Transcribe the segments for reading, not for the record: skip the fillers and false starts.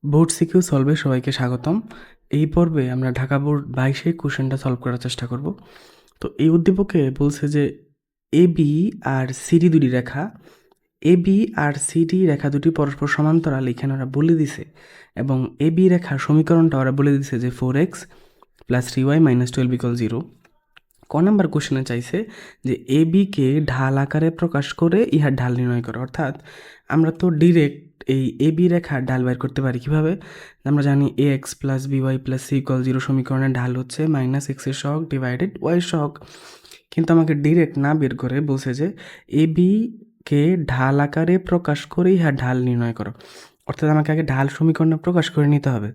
Board CQ সলভে সবাইকে স্বাগতম। এই পর্বে আমরা ঢাকা বোর্ড 22 কোশ্চেনটা সলভ করার চেষ্টা করব। তো এই উদ্দীপকে বলছে যে এ বি আর সিডি দুটি রেখা, এ বি আর সিডি রেখা দুটি পরস্পর সমান্তরাল এখানে ওরা বলে দিছে, এবং এ বি রেখার সমীকরণটা ওরা বলে দিছে যে 4x + 3y - 12 = 0। ক নাম্বার কোশ্চেনে চাইছে যে এ বিকে ঢাল আকারে প্রকাশ করে ইহার ঢাল নির্ণয় করো। অর্থাৎ আমরা তো ডিরেক্ট এই এ বি রেখার ঢাল বের করতে পারি কীভাবে? আমরা জানি ax + by + c = 0 সমীকরণের ঢাল হচ্ছে -x এর সহগ ডিভাইডেড y এর সহগ। কিন্তু আমাকে ডিরেক্ট না বের করে বলছে যে এ বিকে ঢাল আকারে প্রকাশ করে ইহার ঢাল নির্ণয় করো। অর্থাৎ আমাকে আগে ঢাল সমীকরণে প্রকাশ করে নিতে হবে।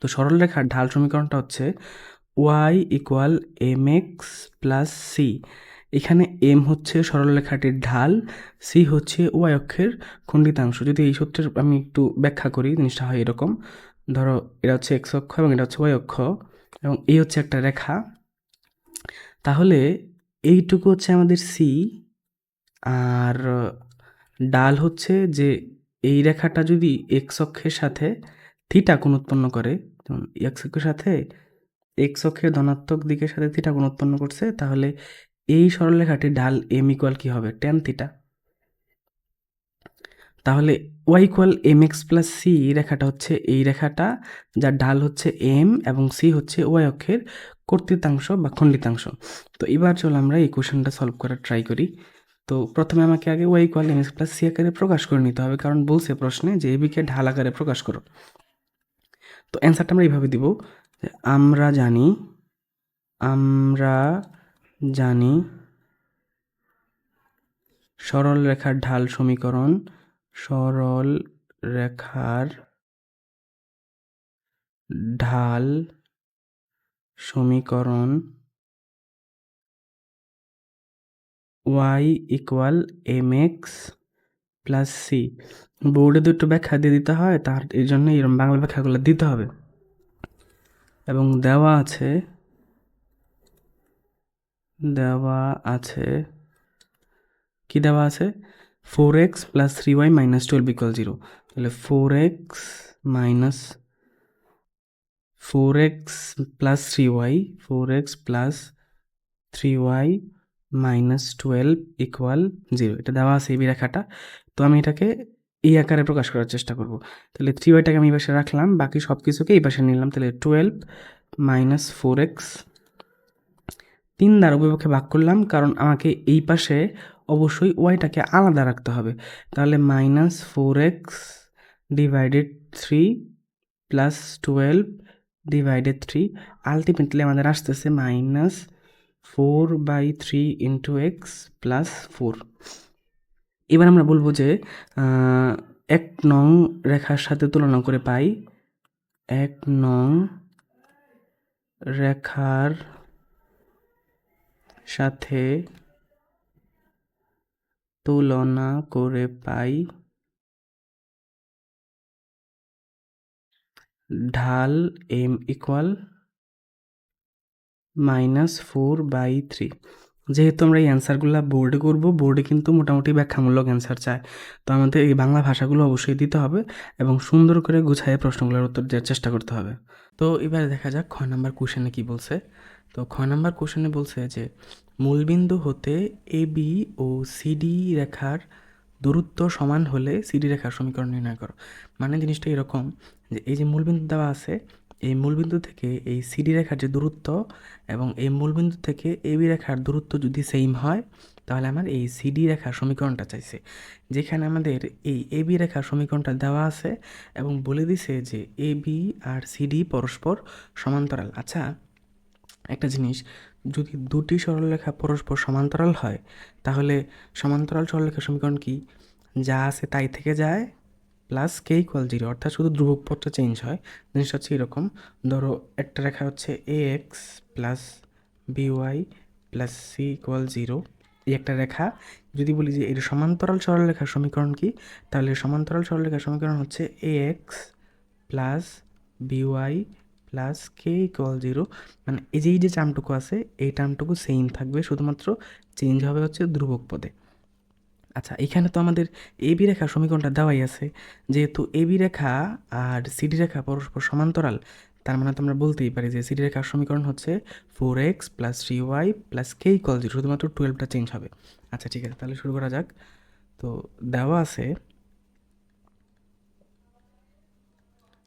তো সরলরেখার ঢাল সমীকরণটা হচ্ছে y = mx + c। এখানে m হচ্ছে সরলরেখাটির ঢাল, c হচ্ছে y অক্ষের খণ্ডিতাংশ। যদি এই সূত্রের আমি একটু ব্যাখ্যা করি, জিনিসটা হয় এরকম। ধরো এটা হচ্ছে x অক্ষ এবং এটা হচ্ছে y অক্ষ, এবং এই হচ্ছে একটা রেখা। তাহলে এইটুকু হচ্ছে আমাদের c, আর ডাল হচ্ছে যে এই রেখাটা যদি x অক্ষের সাথে থিটা কোণ উৎপন্ন করে, যেমন x অক্ষের সাথে x অক্ষের ধনাত্মক দিকের সাথে থিটা কোণ উৎপন্ন করছে, তাহলে এই সরলরেখাটির ঢাল m = কি হবে? tan theta. তাহলে y = mx + c রেখাটা হচ্ছে এই রেখাটা, যার ঢাল হচ্ছে m এবং c হচ্ছে y অক্ষের কর্তৃত্বাংশ বা খণ্ডিতাংশ। তো এবার চলো আমরা এই কোশ্চেনটা সলভ করার ট্রাই করি। তো প্রথমে আমাকে আগে y = mx + c আকারে প্রকাশ করে নিতে হবে, কারণ বলছে প্রশ্নে যে এবিকে ঢাল আকারে প্রকাশ করো। তো অ্যান্সারটা আমরা এইভাবে দিব যে আমরা জানি সরল রেখার ঢাল সমীকরণ, সরল রেখার ঢাল সমীকরণ y = mx + c। বোর্ডে দুটো ব্যাখ্যা দিয়ে দিতে হয়, তার এই জন্য এরকম বাংলা ব্যাখ্যাগুলো দিতে হবে। এবং দেওয়া আছে কি দেওয়া আছে? 4x + 3y - 12 = 0। তাহলে 4x + 3y - 12 = 0, এটা দেওয়া আছে এই রেখাটা। তো আমি এটাকে এই আকারে প্রকাশ করার চেষ্টা করব। তাহলে 3yটাকে আমি এই পাশে রাখলাম, বাকি সব কিছুকে এই পাশে নিলাম। তাহলে 12 - 4x 3 দ্বারা উভয়পক্ষে ভাগ করলাম, কারণ আমাকে এই পাশে অবশ্যই ওয়াইটাকে আলাদা রাখতে হবে। তাহলে -4x / 3 + 12 / 3, আলটিমেটলি আমাদের আসতেছে -4/3 × x + 4। এবার আমরা বলবো যে 1 নং রেখার সাথে তুলনা করে পাই, 1 নং রেখার সাথে তুলনা করে পাই ঢাল m = -4/3। যেহেতু আমরা এই অ্যান্সারগুলো বোর্ডে করব, বোর্ডে কিন্তু মোটামুটি ব্যাখ্যামূলক অ্যান্সার চায়। তো আমাদের এই বাংলা ভাষাগুলো অবশ্যই দিতে হবে এবং সুন্দর করে গুছায়ে প্রশ্নগুলোর উত্তর দেওয়ার চেষ্টা করতে হবে। তো এবারে দেখা যাক খ নাম্বার কোশ্চেনে কী বলছে। তো খ নাম্বার কোশ্চেনে বলছে যে মূলবিন্দু হতে এ বি ও সিডি রেখার দূরত্ব সমান হলে সিডি রেখার সমীকরণ নির্ণয় করো। মানে জিনিসটা এরকম যে এই যে মূলবিন্দু দেওয়া আছে, এই মূলবিন্দু থেকে এই সিডি রেখার যে দূরত্ব এবং এই মূলবিন্দু থেকে এবি রেখার দূরত্ব যদি সেম হয়, তাহলে আমার এই সিডি রেখার সমীকরণটা চাইছে। যেখানে আমাদের এই এবি রেখার সমীকরণটা দেওয়া আছে এবং বলে দিছে যে এবি আর সিডি পরস্পর সমান্তরাল। আচ্ছা, একটা জিনিস, যদি দুটি সরলরেখা পরস্পর সমান্তরাল হয়, তাহলে সমান্তরাল সরলরেখার সমীকরণ কি? যা আছে তাই থেকে যায়, প্লাস k = 0, অর্থাৎ শুধু ধ্রুবক পদটা চেঞ্জ হয়। জিনিসটা হচ্ছে এরকম, ধরো একটা রেখা হচ্ছে ax + by + c = 0, এই একটা রেখা। যদি বলি যে এর সমান্তরাল সরলরেখার সমীকরণ কি, তাহলে সমান্তরাল সরলরেখার সমীকরণ হচ্ছে ax + by + k = 0। মানে এই যে টার্মটুকু আছে, এই টার্মটুকু সেম থাকবে, শুধুমাত্র চেঞ্জ হবে হচ্ছে ধ্রুবক পদে। আচ্ছা, এখানে তো আমাদের এবি রেখার সমীকরণটা দেওয়াই আছে। যেহেতু এবি রেখা আর সিডি রেখা পরস্পর সমান্তরাল, তার মানে তো আমরা বলতেই পারি যে সিডি রেখার সমীকরণ হচ্ছে 4x plus 3y plus K equal 0, শুধুমাত্র 12টা চেঞ্জ হবে। আচ্ছা ঠিক আছে, তাহলে শুরু করা যাক। তো দেওয়া আছে,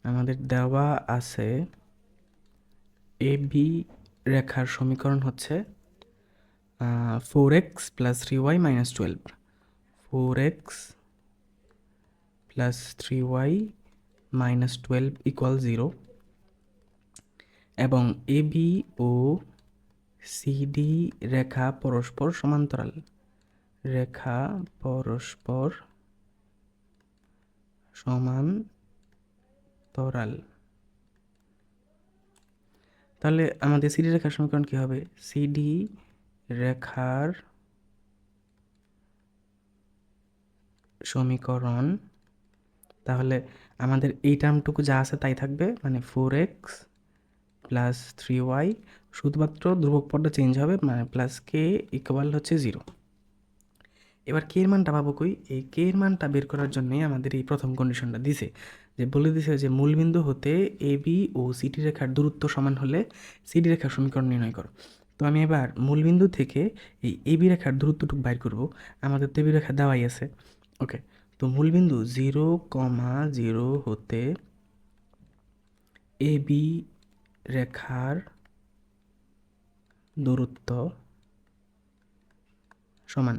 আমাদের দেওয়া আছে এবি রেখার সমীকরণ হচ্ছে 4x plus 3y minus 12, 4x plus 3y minus 12 equal 0, এবং এবি ও সিডি রেখা পরস্পর সমান্তরাল, রেখা পরস্পর সমান্তরাল। তাহলে আমাদের সিডি রেখার সমীকরণ কি হবে? সিডি রেখার সমীকরণ, তাহলে আমাদের এই টার্মটুকু যা আছে তাই থাকবে, মানে 4x প্লাস 3y, শুধুমাত্র ধ্রুবক পদটা চেঞ্জ হবে, মানে প্লাস কে ইকুয়াল হচ্ছে 0। এবার কে এর মানটা পাবো কই? এই কে এর মানটা বের করার জন্যই আমাদের এই প্রথম কন্ডিশনটা দিছে, যে বলে দিছে যে মূলবিন্দু হতে এবি ও সিডি রেখার দূরত্ব সমান হলে সিডি রেখার সমীকরণ নির্ণয় করো। তো আমি এবার মূলবিন্দু থেকে এই এবি রেখার দূরত্বটুকু বাইর করব। আমাদের তো এবি রেখা দেওয়াই আছে। ওকে, তো মূলবিন্দু 0,0 হতে এবি রেখার দূরত্ব সমান,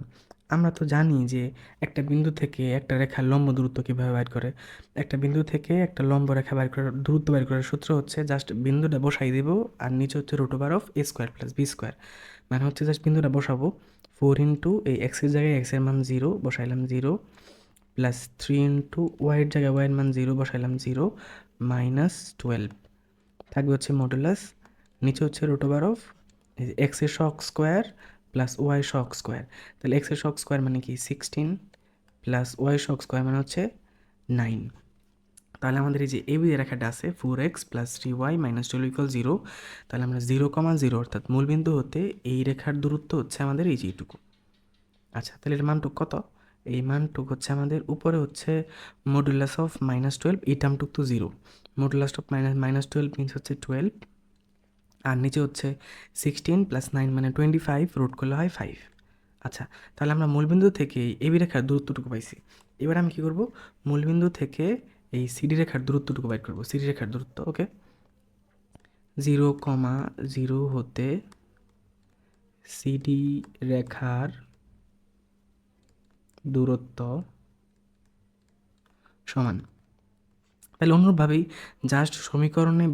আমরা তো জানি যে একটা বিন্দু থেকে একটা রেখার লম্ব দূরত্ব কীভাবে বাইর করে। একটা বিন্দু থেকে একটা লম্ব রেখা বাইর করার দূরত্ব বাইর করার সূত্র হচ্ছে জাস্ট বিন্দুটা বসাই দেব, আর নিচে হচ্ছে √(a² + b²), মানে হচ্ছে জাস্ট বিন্দুটা বসাবো, 4 ইন্টু এই এক্সের জায়গায় এক্সের মান 0 বসাইলাম 0, প্লাস 3 ইন্টু ওয়াইয়ের জায়গায় ওয়াইয়ের মান 0 বসাইলাম 0, মাইনাস 12 থাকবে হচ্ছে মডুলাস, নিচে হচ্ছে এক্সের শক স্কোয়ার প্লাস ওয়াই শক স্কোয়ার। তাহলে এক্সের শক স্কোয়ার মানে কি 16, প্লাস ওয়াই শক স্কোয়ার মানে হচ্ছে 9। তাহলে আমাদের এই যে এবি রেখাটা আছে 4x plus 3y minus 12 equal 0, তাহলে আমরা 0,0 অর্থাৎ মূলবিন্দু হতে এই রেখার দূরত্ব হচ্ছে আমাদের এই যেটুকু। আচ্ছা, তাহলে এর মানটুক কত? এই মানটুক হচ্ছে আমাদের উপরে হচ্ছে মডুলাস অফ -12, এই টার্মটুক তো 0, মডুলাস অফ -12 মিনস হচ্ছে 12, আর নিচে হচ্ছে 16 প্লাস 9 মানে 25, রুট করলে হয় 5। আচ্ছা, তাহলে আমরা মূলবিন্দু থেকে এবি রেখার দূরত্বটুকু পাইছি। এবার আমি কী করব? মূলবিন্দু থেকে এই সিডি রেখার দূরত্বটুকু বাইর করব, সিডি রেখার দূরত্ব। ওকে, 0,0 হতে সিডি রেখার দূরত্ব সমান। তাহলে অনুরূপভাবেই জাস্ট সমীকরণে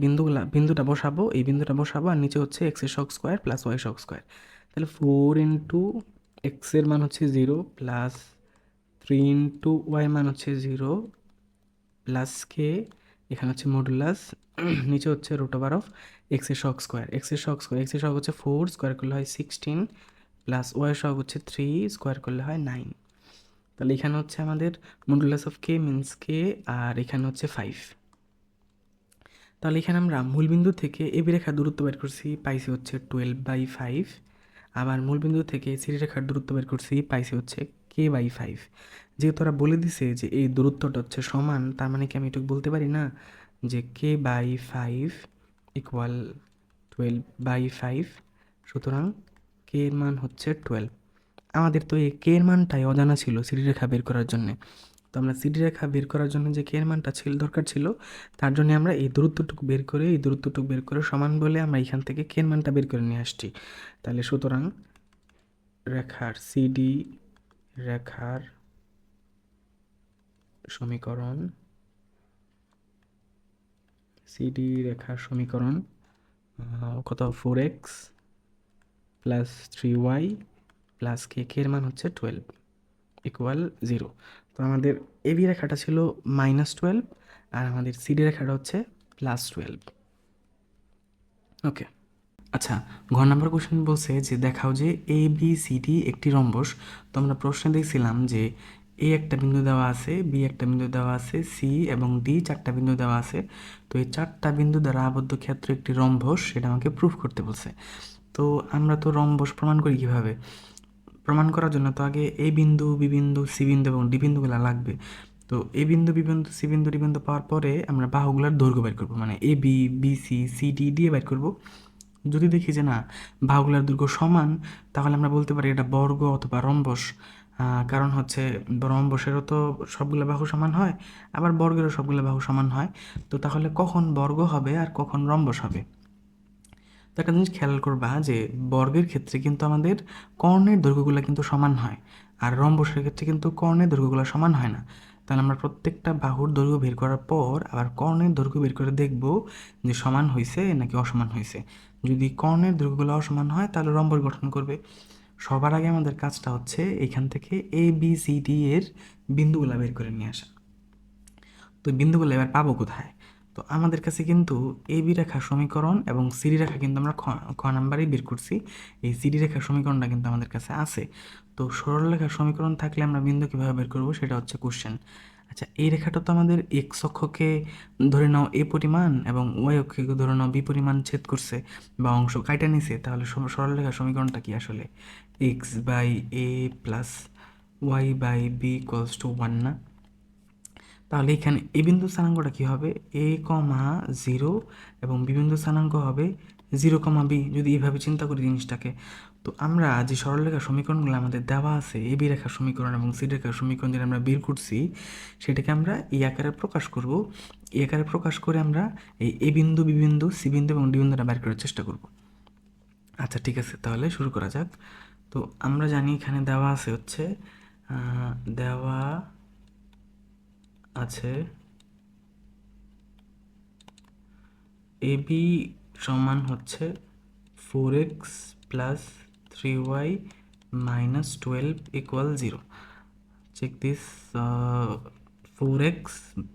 বিন্দুটা বসাবো, এই বিন্দুটা বসাবো, আর নিচে হচ্ছে এক্সের শক স্কোয়ার প্লাস ওয়াই শক স্কোয়ার। তাহলে 4 ইন্টু এক্সের মান হচ্ছে 0, প্লাস 3 ইন্টু ওয়াই মান হচ্ছে 0, প্লাস কে, এখানে হচ্ছে মডুলাস, নিচে হচ্ছে এক্সের শক স্কোয়ার, এক্সের শক হচ্ছে 4, স্কোয়ার করলে হয় 16, প্লাস ওয়াই শক হচ্ছে 3, স্কোয়ার করলে হয় 9। তাহলে এখানে হচ্ছে আমাদের মডুলাস অফ কে মিনস কে, আর এখানে হচ্ছে 5। তাহলে এখানে আমরা মূলবিন্দু থেকে এবি রেখার দূরত্ব বের করছি, পাইছি হচ্ছে 12/5, আবার মূলবিন্দু থেকে সিডি রেখার দূরত্ব বের করছি, পাইছি হচ্ছে k/5। যেহেতু ওরা বলে দিছে যে এই দূরত্বটা হচ্ছে সমান, তার মানে কি আমি এটুকু বলতে পারি না যে k/5 ইকুয়াল 12/5, সুতরাং কে এর মান হচ্ছে 12। আমাদের তো এই কে এর মানটাই অজানা ছিল সিডি রেখা বের করার জন্যে। তো আমরা সিডি রেখা বের করার জন্য যে কে এর মানটা দরকার ছিল, তার জন্য আমরা এই দূরত্বটুকু বের করে সমান বলে আমরা এখান থেকে কে এর মানটা বের করে নিয়ে আসছি। তাহলে সুতরাং সিডি রেখার সমীকরণ কত? 4x প্লাস 3y প্লাস কে এর মান হচ্ছে 12 ইকুয়াল 0। তো আমাদের এবি রেখাটা ছিল -12, আর আমাদের সিডি রেখাটা হচ্ছে +12। ওকে, আচ্ছা, ঘর নাম্বার কোশ্চেন বলছে যে দেখাও যে এ বি সি ডি একটি রম্বস। তো আমরা প্রশ্নে দেখছিলাম যে এ একটা বিন্দু দেওয়া আছে, বি একটা বিন্দু দেওয়া আছে, সি এবং ডি 4টা বিন্দু দেওয়া আছে। তো এই 4টা বিন্দু দ্বারা আবদ্ধ ক্ষেত্র একটি রম্বস, সেটা আমাকে প্রুফ করতে বলছে। তো আমরা তো রম্বস প্রমাণ করি কীভাবে? প্রমাণ করার জন্য তো আগে এ বিন্দু, বি বিন্দু, সি বিন্দু এবং ডি বিন্দুগুলো লাগবে। তো এ বিন্দু, বি বিন্দু, সি বিন্দু, ডি বিন্দু পাওয়ার পরে আমরা বাহুগুলোর দৈর্ঘ্য বের করবো, মানে A B, B C, C D দিয়ে বের করবো। যদি দেখি যে না বাহুগুলোর দৈর্ঘ্য সমান, তাহলে আমরা বলতে পারি এটা বর্গ অথবা রম্বস। কারণ হচ্ছে রম্বসেরও তো সবগুলো বাহু সমান হয়, আবার বর্গেরও সবগুলো বাহু সমান হয়। তো তাহলে কখন বর্গ হবে আর কখন রম্বস হবে? তো একটা জিনিস খেয়াল করবা যে বর্গের ক্ষেত্রে কিন্তু আমাদের কর্ণের দৈর্ঘ্যগুলো কিন্তু সমান হয়, আর রম্বসের ক্ষেত্রে কিন্তু কর্ণের দৈর্ঘ্যগুলো সমান হয় না। তাহলে আমরা প্রত্যেকটা বাহুর দৈর্ঘ্য বের করার পর আবার কর্ণের দৈর্ঘ্য বের করে দেখব যে সমান হয়েছে নাকি অসমান হয়েছে। যদি কর্ণের দৈর্ঘ্যগুলো অসমান হয় তাহলে রম্বস গঠন করবে। সবার আগে আমাদের কাজটা হচ্ছে এখান থেকে এ বি সি ডি এর বিন্দুগুলো বের করে নিয়ে আসা। তো বিন্দুগুলো এবার পাবো কোথায়? তো আমাদের কাছে কিন্তু এ বি রেখার সমীকরণ এবং সিডি রেখা কিন্তু আমরা খ নাম্বারেই বের করছি। এই সিডি রেখার সমীকরণটা কিন্তু আমাদের কাছে আছে। তো সরলরেখার সমীকরণ থাকলে আমরা বিন্দু কীভাবে বের করবো সেটা হচ্ছে কোশ্চেন। আচ্ছা, এই রেখাটা তো আমাদের এক্স অক্ষকে ধরে নাও এ পরিমাণ এবং ওয়াই অক্ষকে ধরে নাও বি পরিমাণ ছেদ করছে বা অংশ কাইটা নিছে, তাহলে সরলরেখার সমীকরণটা কি আসলে x by a plus y by b equals to 1 না? তাহলে এখানে এ বিন্দু স্থানাঙ্কটা কী হবে? এ কমা 0 এবং বি বিন্দু স্থানাঙ্ক হবে 0 কমা বি, যদি এইভাবে চিন্তা করি জিনিসটাকে। তো আমরা যে সরলরেখার সমীকরণগুলো আমাদের দেওয়া আছে, এ বি রেখার সমীকরণ এবং সি রেখার সমীকরণ যেটা আমরা বের করছি, সেটাকে আমরা এই আকারে প্রকাশ করব। এই আকারে প্রকাশ করে আমরা এই এ বিন্দু, বি বিন্দু, সি বিন্দু এবং ডি বিন্দুটা বের করার চেষ্টা করব। আচ্ছা ঠিক আছে, তাহলে শুরু করা যাক। তো আমরা জানি এখানে দেওয়া আছে হচ্ছে দেওয়া আছে এ বি সমান হচ্ছে 4x plus 3y minus 12 equal 0। Check this, 4x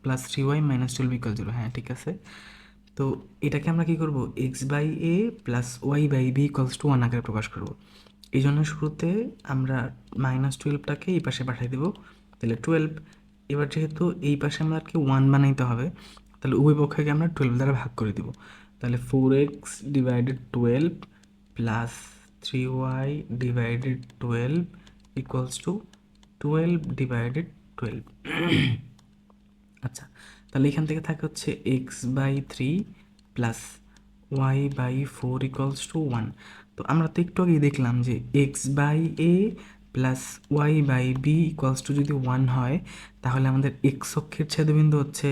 plus 3y minus 12 equal 0। হ্যাঁ ঠিক আছে। তো এটাকে আমরা কী করবো? X by a plus y by b equals to 1 আকারে প্রকাশ করবো। এই জন্য শুরুতে আমরা -12টাকে এই পাশে পাঠিয়ে দেবো, তাহলে 12। এবার যেহেতু এই পাশে আমাদেরকে 1 বানাইতে হবে, তাহলে উভয় পক্ষকে আমরা 12 দ্বারা ভাগ করে দেবো। তাহলে 4x divided 12 plus 3y divided 12 equals to 12 divided 12। আচ্ছা, তাহলে এখান থেকে থাকে হচ্ছে x by 3 plus y by 4 equals to 1। তো আমরা তো একটু আগেই দেখলাম যে x by a plus y by b equals to যদি 1 হয়, তাহলে আমাদের এক্স অক্ষের ছেদবিন্দু হচ্ছে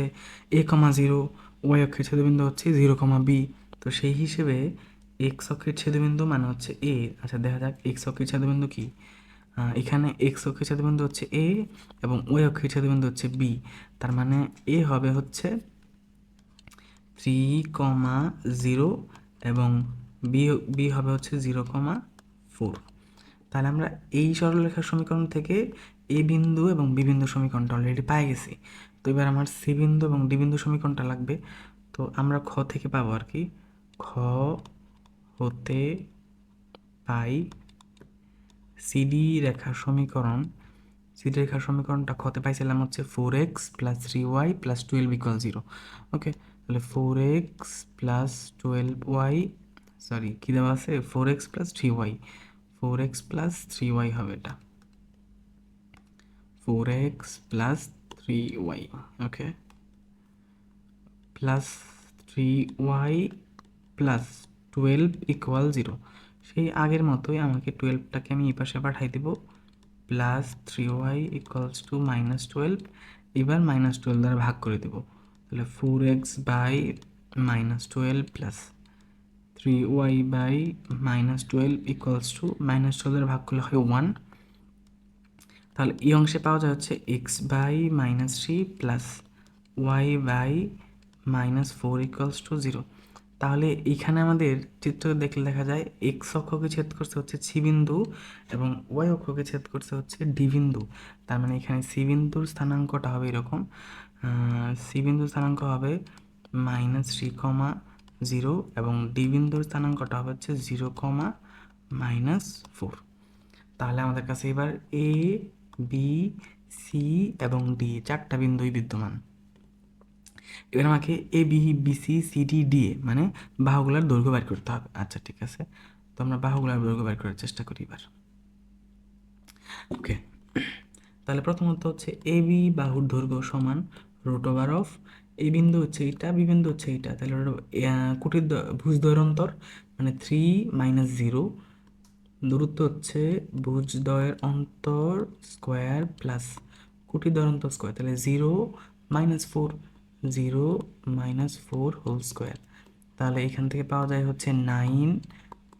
এ কমা 0, ওয়াই অক্ষের ছেদবিন্দু হচ্ছে 0 কমা বি। তো সেই হিসেবে এক্স অক্ষের ছেদবিন্দু মানে হচ্ছে এ। আচ্ছা দেখা যাক এক্স অক্ষের ছেদবিন্দু কি। এখানে এক্স অক্ষের ছেদবিন্দু হচ্ছে এ এবং ওয়াই অক্ষের ছেদবিন্দু হচ্ছে বি। তার মানে এ হবে হচ্ছে 3,0 এবং বি হবে হচ্ছে 0,4। তাহলে আমরা এই সরলরেখার সমীকরণ থেকে এ বিন্দু এবং বি বিন্দু সমীকরণটা অলরেডি পেয়ে গেছি। তো এবার আমার সি বিন্দু এবং ডি বিন্দু সমীকরণটা লাগবে। তো আমরা খ থেকে পাবো আর কি, খ হতে পাই সিডি রেখার সমীকরণ। সিডি রেখার সমীকরণটা খতে পাইছিলাম হচ্ছে 4x plus 3y plus 12 equal 0। ওকে, তাহলে 4x প্লাস 12y, সরি কী দেওয়া আছে, 4x plus 3y, 4x plus 3y হবে এটা, 4x প্লাস 3y, ওকে, প্লাস 3y প্লাস 12 ইকুয়াল 0। সেই আগের মতোই আমাকে 12টাকে আমি এই পাশে পাঠাই দেবো, প্লাস 3y ইকুয়ালস টু -12। এবার -12 দ্বারা ভাগ করে দেবো, তাহলে 4x by -12 plus 3y by -12 equals to -12 দ্বারা ভাগ করলে হয় 1। তাহলে এই অংশে পাওয়া যায় হচ্ছে x by -3 plus y by -4 equals to 0। তাহলে এইখানে আমাদের চিত্র দেখলে দেখা যায় এক্স অক্ষকে ছেদ করছে হচ্ছে সি বিন্দু এবং ওয়াই অক্ষকে ছেদ করছে হচ্ছে ডি বিন্দু। তার মানে এখানে সি বিন্দুর স্থানাঙ্কটা হবে এরকম, সি বিন্দুর স্থানাঙ্ক হবে -3,0 এবং ডি বিন্দুর স্থানাঙ্কটা হবে হচ্ছে 0,-4। তাহলে আমাদের কাছে এবার এ বি সি এবং ডি 4টা বিন্দুই বিদ্যমান। এবার আমাকে A B B C C D D A মানে বাহুগুলোর দৈর্ঘ্য বের করতে হবে। আচ্ছা ঠিক আছে, তো আমরা বাহুগুলোর দৈর্ঘ্য বের করার চেষ্টা করি এবার। ওকে, তাহলে প্রথমত হচ্ছে এ বি বাহুর দৈর্ঘ্য সমান রুট ওভার অফ এই বিন্দু হচ্ছে এইটা, বি বিন্দু হচ্ছে এইটা, তাহলে কুটির ভুজদ্বয়ের অন্তর মানে 3 - 0, দূরত্ব হচ্ছে ভুজদ্বয়ের অন্তর স্কোয়ার প্লাস কুটিদ্বয়ের অন্তর স্কোয়ার, তাহলে 0 - 4, 0 - 4 হোল স্কোয়ার। তাহলে এখান থেকে পাওয়া যায় হচ্ছে 9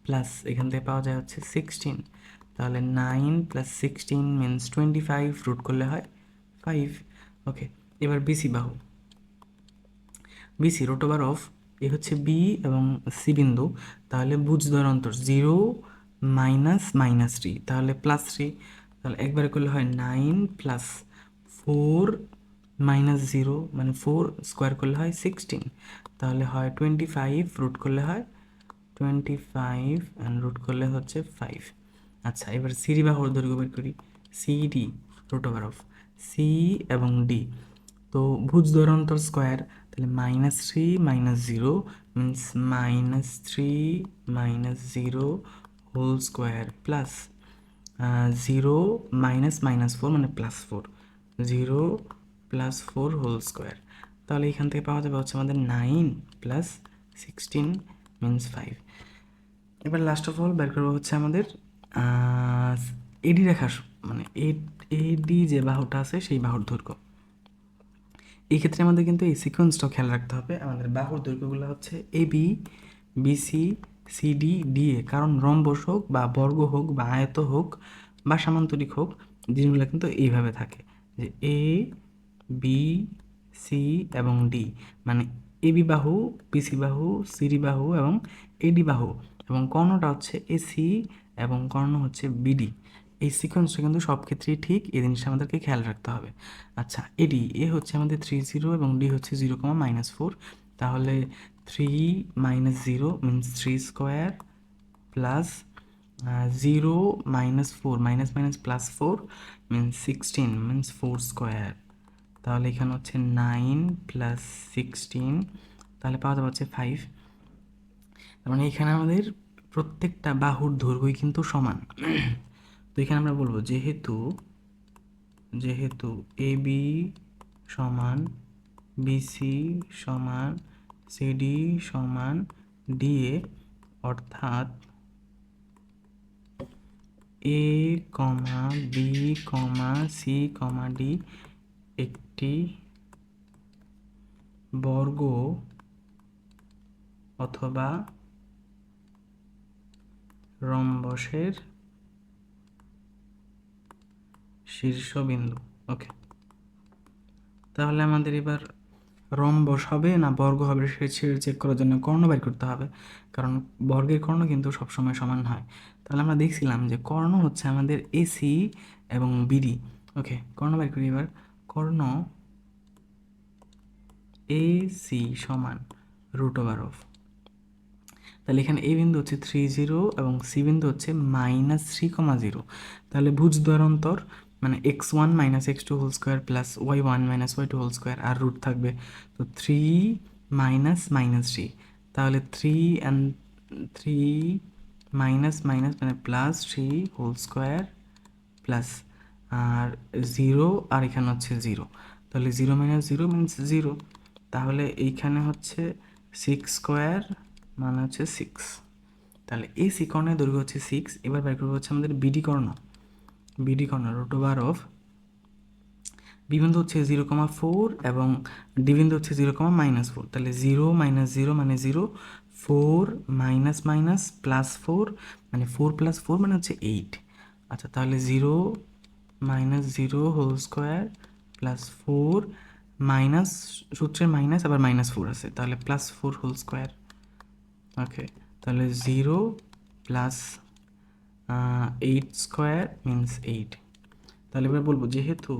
প্লাস এখান থেকে পাওয়া যায় হচ্ছে 16, তাহলে 9 + 16 মিনস 25, রুট করলে হয় 5। ওকে, এবার বিসি বাহু, বিসি রুট ওভার অফ এ হচ্ছে বি এবং সি বিন্দু, তাহলে ভুজদ্বয়ের অন্তর 0 - তাহলে +3, তাহলে একবারে করলে হয় 9 + 4 - 0 মানে 4 স্কোয়ার করলে হয় 16, তাহলে হয় 25, রুট করলে হয় 25 অ্যান্ড রুট করলে হচ্ছে 5। আচ্ছা, এবার সিডি বাহুর দৈর্ঘ্য বের করি। CD root over of C এবং ডি, তো ভুজদ্বয়ের অন্তর স্কোয়ার, তাহলে -3 - 0 মিনস -3 - 0 হোল স্কোয়ার প্লাস 0 - 4 মানে +4, 0 + 4 হোল স্কোয়ার, তাহলে এখান থেকে পাওয়া যাবে হচ্ছে আমাদের 9 + 16 মিনস 5। এবার লাস্ট অফ অল বের করবো হচ্ছে আমাদের এডি রেখার মানে এডি যে বাহুটা আছে সেই বাহুর দৈর্ঘ্য। এই ক্ষেত্রে আমাদের কিন্তু এই সিকোয়েন্সটাও খেয়াল রাখতে হবে। আমাদের বাহুর দৈর্ঘ্যগুলো হচ্ছে A B, BC, CD, DA, কারণ রম্বস হোক বা বর্গ হোক বা আয়ত হোক বা সামান্তরিক হোক, জিনিসগুলো কিন্তু এইভাবে থাকে যে এ বি সি এবং ডি, মানে এবি বাহু, বিসি বাহু, সিডি বাহু এবং এডি বাহু, এবং কর্ণটা হচ্ছে এসি এবং কর্ণ হচ্ছে বিডি। এই সিকোয়েন্সটা কিন্তু সব ক্ষেত্রেই ঠিক, এই জিনিসটা আমাদেরকে খেয়াল রাখতে হবে। আচ্ছা, এডি এ হচ্ছে আমাদের 30 এবং ডি হচ্ছে 0, -4, তাহলে 3 - 0 means 3 square plus 0 - 4 minus minus +4 means 16 means 4 square, তাহলে এখানে হচ্ছে 9 + 16, তাহলে পাওয়া যাবে হচ্ছে 5। তার মানে এখানে আমাদের প্রত্যেকটা বাহুর দৈর্ঘ্যই কিন্তু সমান। তো এখানে আমরা বলবো যেহেতু এ বি সমান বিসি সমান সিডি সমান ডিএ, অর্থাৎ এ কমা B comma c comma D একটি বর্গ অথবা রম্বসের শীর্ষবিন্দু। ওকে, তাহলে আমাদের এবার রম্বস হবে না বর্গ হবে সেটা চেক করার জন্য কর্ণ বের করতে হবে, কারণ বর্গের কর্ণ কিন্তু সবসময় সমান হয়। তাহলে আমরা দেখছিলাম যে কর্ণ হচ্ছে আমাদের এসি এবং বিডি। ওকে, কর্ণ বের করি এবার। কর্ণ এসি সমান রুট ওভার অফ, তাহলে এখানে এ বিন্দু হচ্ছে 30 এবং সি বিন্দু হচ্ছে -3, 0, তাহলে ভুজদ্বয়ের অন্তর মানে x1 - x2 whole square plus y1 - y2 whole square, আর রুট থাকবে, তো 3 - -3, তাহলে 3 মাইনাস মাইনাস মানে +3 হোল স্কোয়ার প্লাস আর 0, আর এখানে হচ্ছে 0, তাহলে 0 - 0 মিনস 0, তাহলে এইখানে হচ্ছে 6 স্কোয়ার মানে হচ্ছে 6, তাহলে এই সি কর্ণের দৈর্ঘ্য হচ্ছে 6। এবার বের করবো হচ্ছে আমাদের বিডি কর্ণ, রুট ওভার অফ বি বিন্দু হচ্ছে 0, 4 এবং ডি বিন্দু হচ্ছে 0, -4, তাহলে 0 - 0 মানে 0, 4 মাইনাস মাইনাস +4 মানে 4 + 4 মানে হচ্ছে 8। আচ্ছা, তাহলে 0 - 0 হোল স্কোয়ার প্লাস 4 মাইনাস, সূত্রের মাইনাস আবার -4 আছে, তাহলে +4 হোল স্কোয়ার। ওকে, তাহলে 0 প্লাস 8 স্কোয়ার মিনস 8। তাহলে এবার বলবো যেহেতু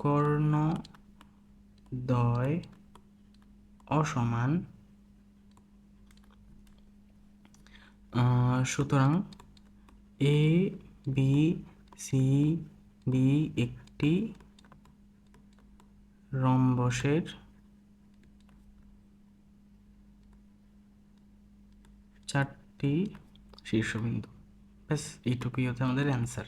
কর্ণদ্বয় অসমান, সুতরাং এ বি সি ডি একটি রম্বসের চারটি শীর্ষবিন্দু। ব্যাস এইটুকুই হচ্ছে আমাদের অ্যান্সার।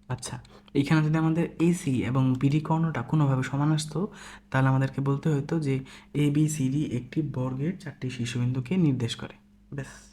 আচ্ছা, এইখানে যদি আমাদের এসি এবং বিডি কর্ণটা কোনোভাবে সমান আসতো, তাহলে আমাদেরকে বলতে হতো যে এ বি সি ডি একটি বর্গের 4টি শীর্ষবিন্দুকে নির্দেশ করে। ব্যাস।